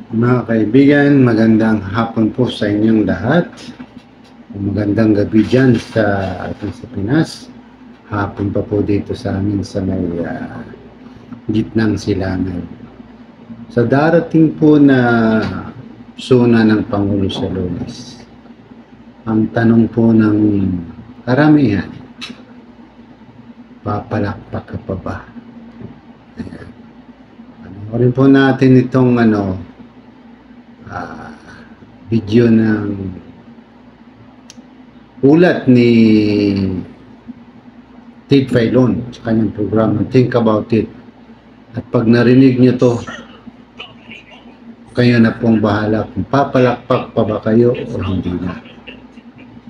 Mga kaibigan, magandang hapon po sa inyong lahat. Magandang gabi dyan sa ating sa Pinas. Hapon pa po dito sa amin sa may gitnang silangan. Sa darating po na suna ng Pangulo sa Lunes, ang tanong po ng karamihan, papalakpak ka pa ba? Ayan. Panoorin po natin itong video ng ulat ni Ted Filon sa kanyang programa Think About It. At pag narinig nyo to, kayo na pong bahala kung papalakpak pa ba kayo o hindi na.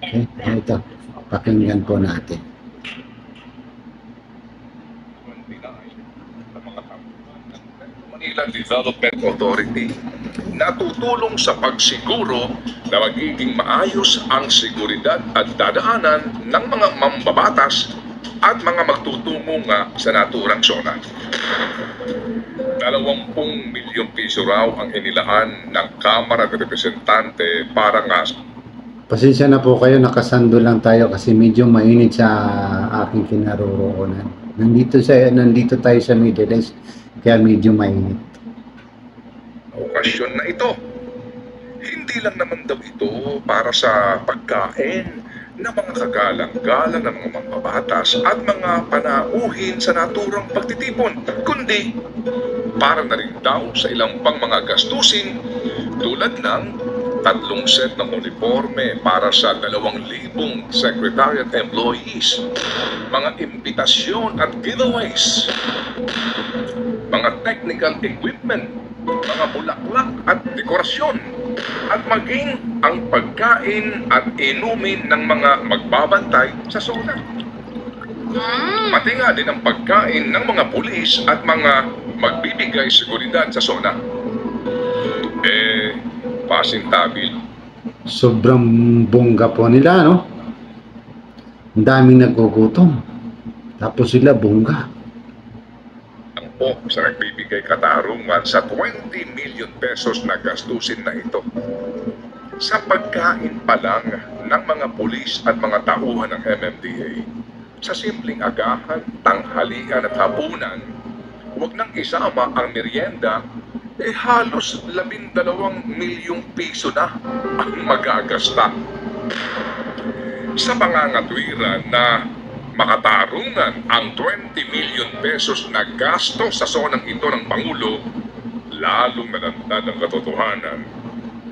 Okay? Ito, pakinggan po natin. Manila Development Authority natutulong sa pagsiguro na magiging maayos ang seguridad at dadaanan ng mga mambabatas at mga magtutungo nga sa naturang zona. 20 milyong piso raw ang inilaan ng Kamara ng Representante para nga. Pasensya na po kayo, nakasando lang tayo kasi medyo mainit sa aking kinaroroonan. Nandito tayo sa Middle East, kaya medyo mainit. Okasyon na ito. Hindi lang naman daw ito para sa pagkain ng mga kagalang-galang ng mga mambabatas at mga panauhin sa naturang pagtitipon, kundi para na rin daw sa ilang pang mga gastusin tulad ng 3 set ng uniforme para sa 2,000 secretariat employees, mga imbitasyon at giveaways, mga technical equipment, mga bulaklak at dekorasyon, at maging ang pagkain at inumin ng mga magbabantay sa zona. Pati nga din ang pagkain ng mga pulis at mga magbibigay seguridad sa zona. Pasintabil. Sobrang bongga po nila, no? Ang daming nagugutom. Tapos sila bongga. Ang po sa nagbibigay katarungan sa 20 million pesos na gastusin na ito. Sa pagkain pa lang ng mga pulis at mga tauhan ng MMDA, sa simpleng agahan, tanghalian at hapunan, huwag nang isama ang merienda, halos 12 milyong piso na ang magagasta. Sa pangangatwiran na makatarungan ang 20 million pesos na gasto sa zonang ito ng Pangulo, lalong nalandad ang katotohanan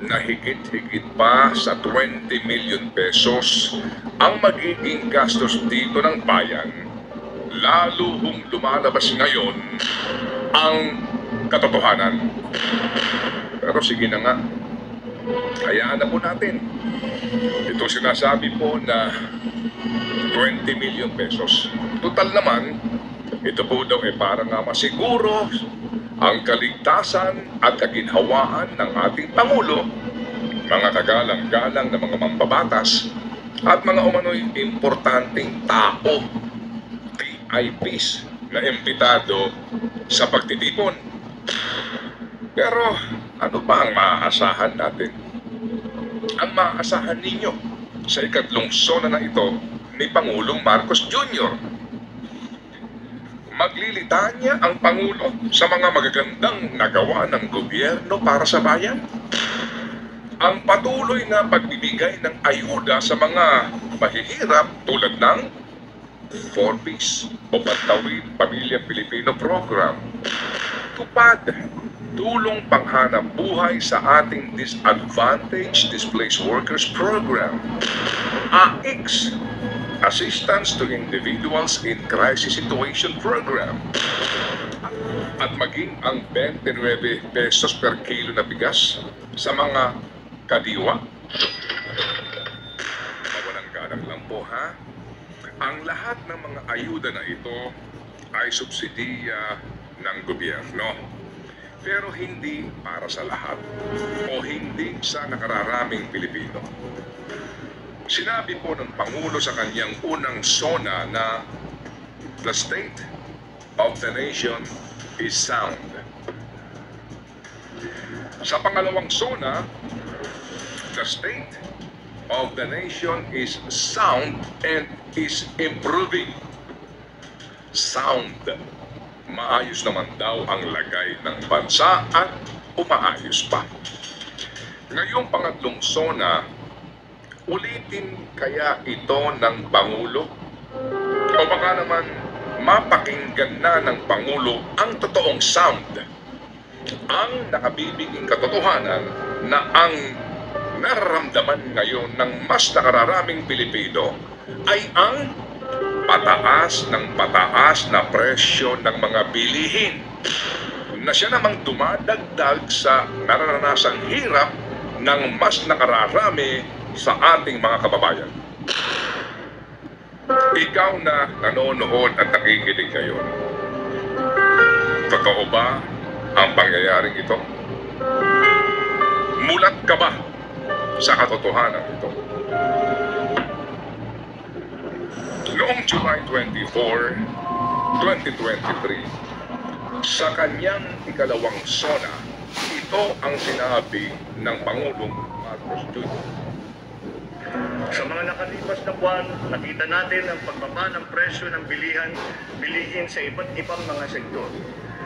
na higit-higit pa sa 20 million pesos ang magiging gastos dito ng bayan. Lalo hong lumalabas ngayon ang katotohanan. Pero sige na nga, hayaan na po natin. Ito sinasabi po na 20 million pesos. Total naman, ito po daw para nga masiguro ang kaligtasan at kaginhawaan ng ating Pangulo, mga kagalang-galang na mga mambabatas at mga umano'y importanteng tao, VIPs na imbitado sa pagtitipon. Pero ano ba ang maaasahan natin? Ang maaasahan ninyo sa ikatlong sona na ito ni Pangulong Marcos Jr. Maglilitanya ang Pangulo sa mga magagandang nagawa ng gobyerno para sa bayan. Ang patuloy na pagbibigay ng ayuda sa mga mahihirap tulad ng 4Ps o Bantawid Pamilya Pilipino Program, tupad, tulong panghanap buhay sa ating Disadvantaged Displaced Workers Program, AICS, Assistance to Individuals in Crisis Situation Program, at maging ang 29 pesos per kilo na bigas sa mga kadiwa. Mawalang galang lang po, ha? Ang lahat ng mga ayuda na ito ay subsidiya ng gobyerno. Pero hindi para sa lahat o hindi sa nakararaming Pilipino. Sinabi po ng Pangulo sa kanyang unang sona na the state of the nation is sound. Sa pangalawang zona, the state of the nation is sound and is improving. Sound. Maayos naman daw ang lagay ng bansa at umaayos pa. Ngayong pangatlong zona, ulitin kaya ito ng Pangulo? O baka naman mapakinggan na ng Pangulo ang totoong sound, ang nakabibiging katotohanan na ang nararamdaman ngayon ng mas nakararaming Pilipino ay ang pataas na presyo ng mga bilihin na siya namang dumadagdag sa naranasang hirap ng mas nakararami sa ating mga kababayan. Ikaw na nanonood at nakikinig ngayon, totoo ba ang pangyayaring ito? Mulat ka ba sa katotohanan ito? Noong July 24, 2023, sa kanyang ikalawang zona, ito ang sinabi ng Pangulong Marcos Jr. Sa mga nakalipas na buwan, nakita natin ang pagbaba ng presyo ng bilihin sa iba't ibang mga sektor.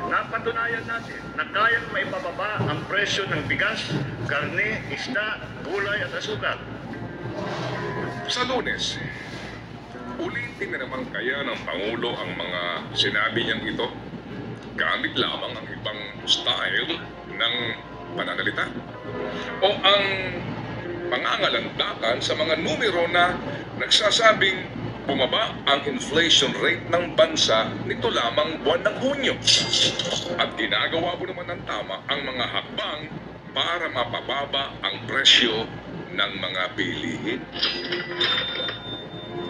Napatunayan natin na kayang maipababa ang presyo ng bigas, karne, isda, gulay at asukal. Sa Lunes, ulitin na naman kaya ng Pangulo ang mga sinabi niyang ito? Gamit lamang ang ibang style ng pananalita? O ang pangangalandakan sa mga numero na nagsasabing bumaba ang inflation rate ng bansa nito lamang buwan ng Hunyo? At ginagawa mo naman ng tama ang mga hakbang para mapababa ang presyo ng mga bilihin.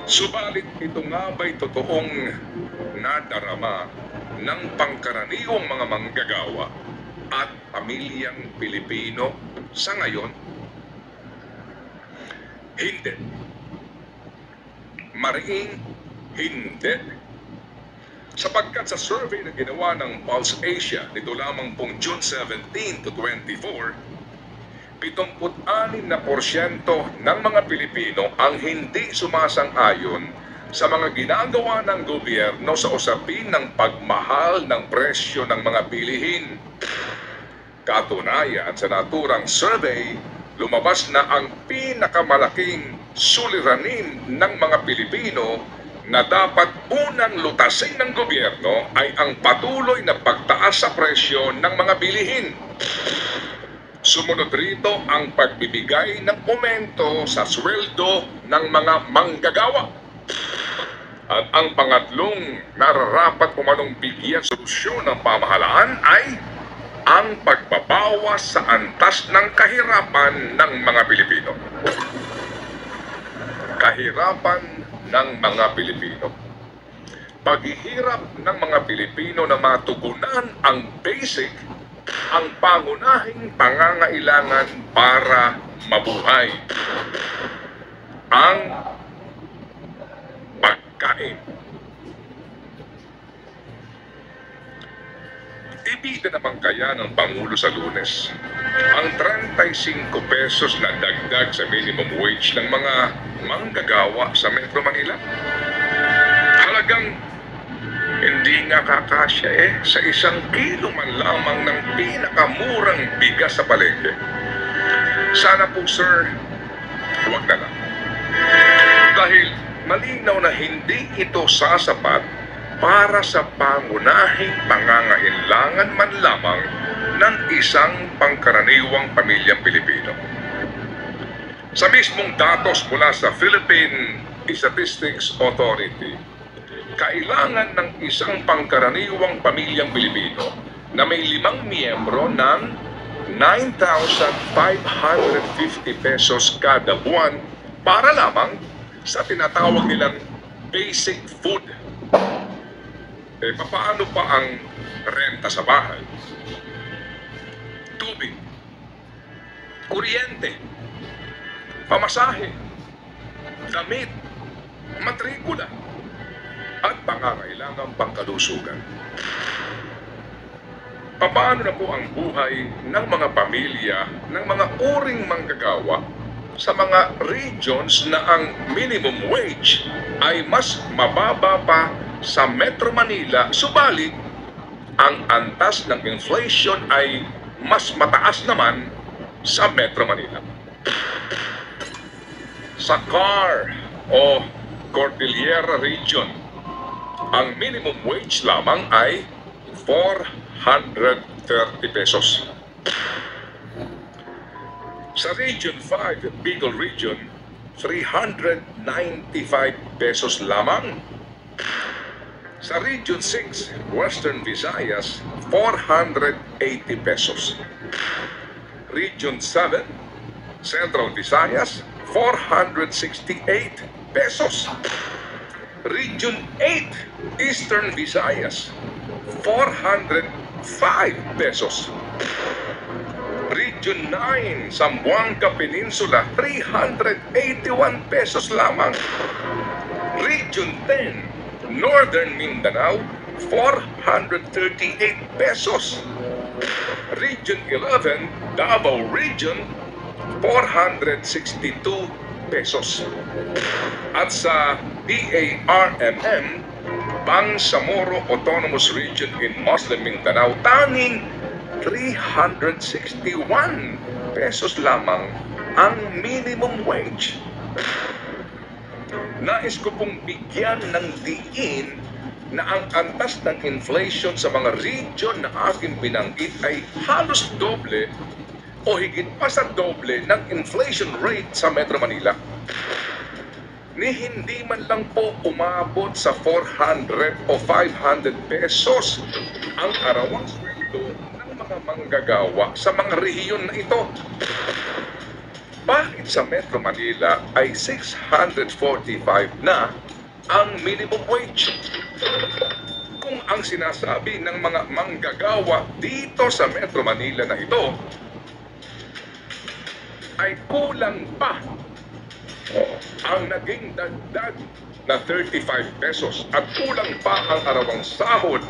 Subalit ito nga ba'y totoong nadarama ng pangkaraniwang mga manggagawa at pamilyang Pilipino sa ngayon? Hindi. Mariing hindi. Sapagkat sa survey na ginawa ng Pulse Asia nito lamang pong June 17 to 24, 76% ng mga Pilipino ang hindi sumasang-ayon sa mga ginagawa ng gobyerno sa usapin ng pagmahal ng presyo ng mga bilihin. Katunayan sa naturang survey, lumabas na ang pinakamalaking suliranin ng mga Pilipino na dapat unang lutasin ng gobyerno ay ang patuloy na pagtaas sa presyo ng mga bilihin. Sumunod rito ang pagbibigay ng aumento sa sweldo ng mga manggagawa. At ang pangatlong nararapat umanong bigyan solusyon ng pamahalaan ay ang pagbabawas sa antas ng kahirapan ng mga Pilipino. Kahirapan ng mga Pilipino. Paghihirap ng mga Pilipino na matugunan ang basic, ang pangunahing pangangailangan para mabuhay. Ang pagkain. Ibida naman kaya ng Pangulo sa Lunes ang 35 pesos na dagdag sa minimum wage ng mga manggagawa sa Metro Manila? Halagang hindi nga kakasya sa 1 kilo man lamang ng pinakamurang bigas sa palengke. Sana po sir, huwag na lang. Dahil malinaw na hindi ito sasapat para sa pangunahing pangangailangan man lamang ng isang pangkaraniwang pamilyang Pilipino. Sa mismong datos mula sa Philippine Statistics Authority, kailangan ng isang pangkaraniwang pamilyang Pilipino na may 5 miyembro ng 9,550 pesos kada buwan para lamang sa tinatawag nilang basic food. Paano pa ang renta sa bahay? Tubig, kuryente, pamasahe, damit, matrikula, at pangangailangang pangkalusugan. Paano na po ang buhay ng mga pamilya, ng mga uring manggagawa sa mga regions na ang minimum wage ay mas mababa pa sa Metro Manila, subalit ang antas ng inflation ay mas mataas naman sa Metro Manila. Sa CAR o Cordillera Region, ang minimum wage lamang ay 430 pesos. Sa Region 5, Bicol Region, 395 pesos lamang. Sa Region 6, Western Visayas, 480 pesos. Region 7, Central Visayas, 468 pesos. Region 8, Eastern Visayas, 405 pesos. Region 9, Zamboanga Peninsula, 381 pesos lamang. Region 10, Northern Mindanao, 438 pesos. Region 11, Davao Region, 462 pesos. At sa BARMM, Bangsamoro Autonomous Region in Muslim Mindanao, tanging 361 pesos lamang ang minimum wage. Nais ko pong bigyan ng diin na ang antas ng inflation sa mga region na aking binanggit ay halos doble o higit pa sa doble ng inflation rate sa Metro Manila. Ni hindi man lang po umabot sa 400 o 500 pesos ang arawang sweldo ng mga manggagawa sa mga rehiyon na ito. Bakit sa Metro Manila ay 645 na ang minimum wage? Kung ang sinasabi ng mga manggagawa dito sa Metro Manila na ito ay kulang pa ang naging dagdag na 35 pesos at kulang pa ang arawang sahod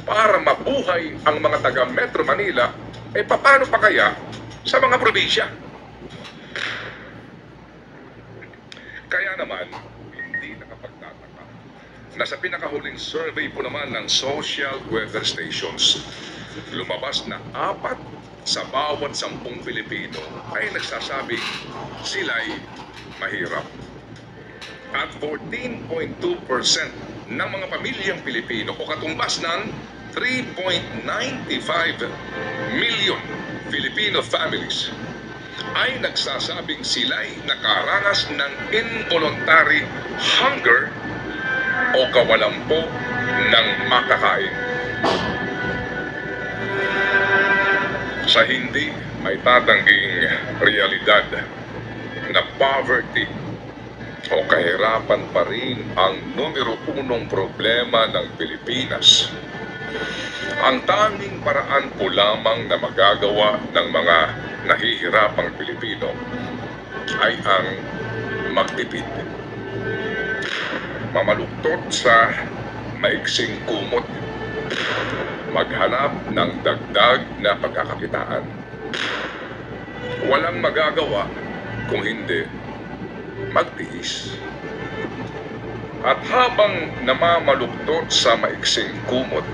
para mabuhay ang mga taga Metro Manila, paano pa kaya sa mga probinsya? Kaya naman, hindi nakapagtataka na sa pinakahuling survey po naman ng social weather stations, lumabas na 4 sa bawat 10 Pilipino ay nagsasabi sila'y mahirap. At 14.2% ng mga pamilyang Pilipino o katumbas ng 3.95 million Filipino families ay nagsasabing sila'y nakaranas ng involuntary hunger o kawalampo ng makakain. Sa hindi may tatangging realidad na poverty o kahirapan pa rin ang numero 1 problema ng Pilipinas. Ang tanging paraan po lamang na magagawa ng mga nahihirapang Pilipino ay ang magtipid. Mamaluktot sa maiksing kumot. Maghanap ng dagdag na pagkakakitaan. Walang magagawa kung hindi magtiis. At habang namamaluktot sa maiksing kumot,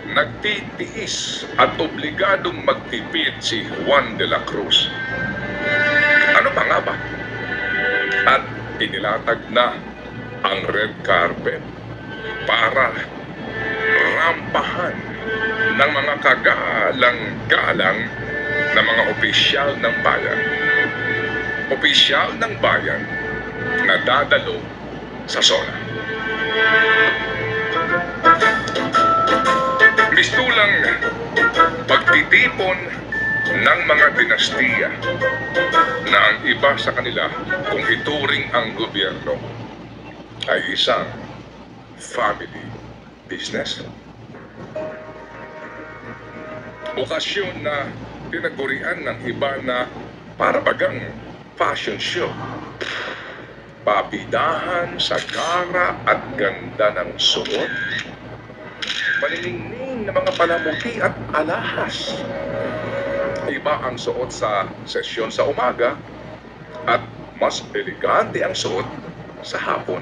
nagtitiis at obligadong magtipid si Juan de la Cruz. Ano pa nga ba? At inilatag na ang red carpet para rampahan ng mga kagalang-galang na mga opisyal ng bayan. Opisyal ng bayan na dadalo sa SONA. Mistulang pagtitipon ng mga dinastiya na ang iba sa kanila kung ituring ang gobyerno ay isang family business. Okasyon na tinagurian ng iba na para bagang fashion show. Pabidahan sa gara at ganda ng suot. Maniningning ng mga palamuti at alahas. Iba ang suot sa sesyon sa umaga at mas elegante ang suot sa hapon.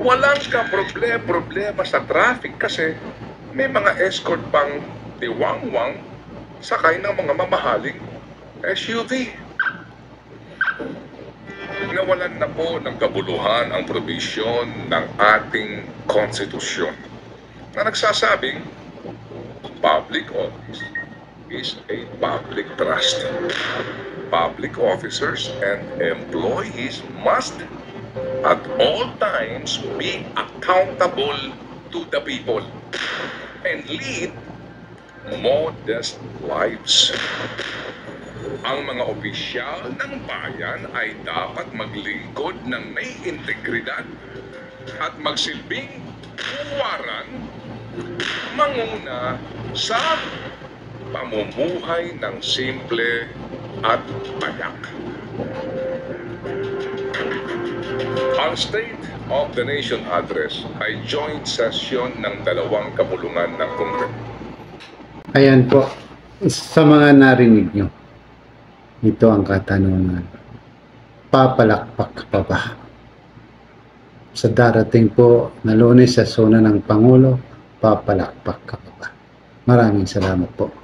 Walang problema sa traffic kasi may mga escort pang tiwangwang sakay ng mga mamahaling SUV. Nawalan na po ng kabuluhan ang probisyon ng ating konstitusyon na nagsasabing public office is a public trust. Public officers and employees must at all times be accountable to the people and lead modest lives. Ang mga opisyal ng bayan ay dapat maglingkod ng may integridad at magsilbing huwaran, manguna sa pamumuhay ng simple at payak. Ang State of the Nation Address ay joint session ng dalawang kapulungan ng Kongreso. Ayan po, sa mga narinig nyo, ito ang katanungan. Papalakpak pa ba? Sa darating po na Lunes sa sona ng Pangulo, papalakpak ka pa ba? Maraming salamat po.